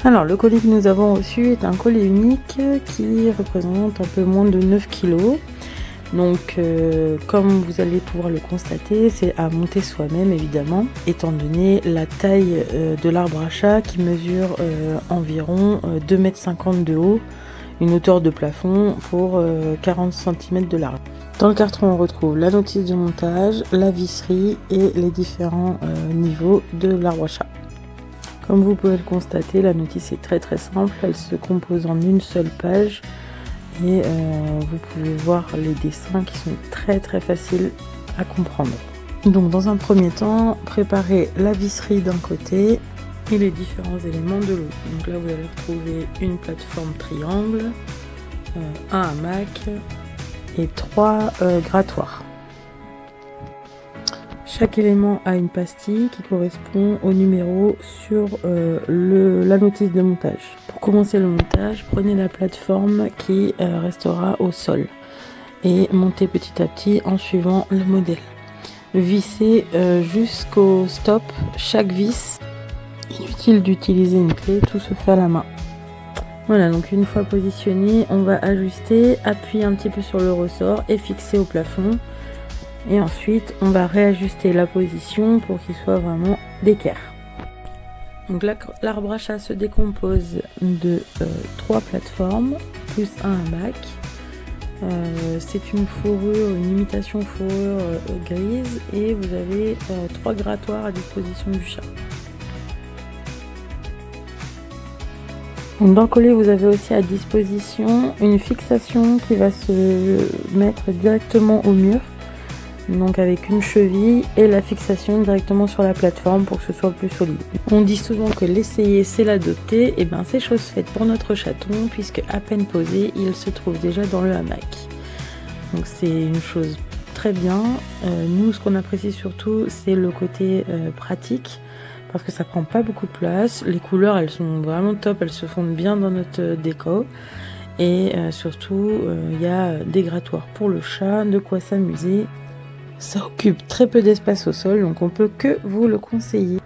Alors le colis que nous avons reçu est un colis unique qui représente un peu moins de 9 kg. Donc comme vous allez pouvoir le constater, c'est à monter soi-même évidemment, étant donné la taille de l'arbre à chat qui mesure environ 2,50 m de haut, une hauteur de plafond pour 40 cm de large. Dans le carton on retrouve la notice de montage, la visserie et les différents niveaux de l'arbre à chat. Comme vous pouvez le constater, la notice est très simple, elle se compose en une seule page et vous pouvez voir les dessins qui sont très faciles à comprendre. Donc dans un premier temps, préparez la visserie d'un côté et les différents éléments de l'autre. Donc là vous allez retrouver une plateforme triangle, un hamac et 3 grattoirs. Chaque élément a une pastille qui correspond au numéro sur la notice de montage. Pour commencer le montage, prenez la plateforme qui restera au sol et montez petit à petit en suivant le modèle. Vissez jusqu'au stop chaque vis. Inutile d'utiliser une clé, tout se fait à la main. Voilà, donc une fois positionné, on va ajuster, appuyer un petit peu sur le ressort et fixer au plafond. Et ensuite, on va réajuster la position pour qu'il soit vraiment d'équerre. Donc l'arbre à chat se décompose de 3 plateformes plus un hamac. C'est une fourrure, une imitation fourrure grise et vous avez 3 grattoirs à disposition du chat. Donc dans le collet, vous avez aussi à disposition une fixation qui va se mettre directement au mur. Donc avec une cheville et la fixation directement sur la plateforme pour que ce soit plus solide. On dit souvent que l'essayer c'est l'adopter, et bien c'est chose faite pour notre chaton puisque à peine posé il se trouve déjà dans le hamac. Donc c'est une chose très bien. Nous ce qu'on apprécie surtout c'est le côté pratique parce que ça prend pas beaucoup de place. Les couleurs elles sont vraiment top, elles se fondent bien dans notre déco. Et surtout il y a des grattoirs pour le chat, de quoi s'amuser. Ça occupe très peu d'espace au sol, donc on peut que vous le conseiller.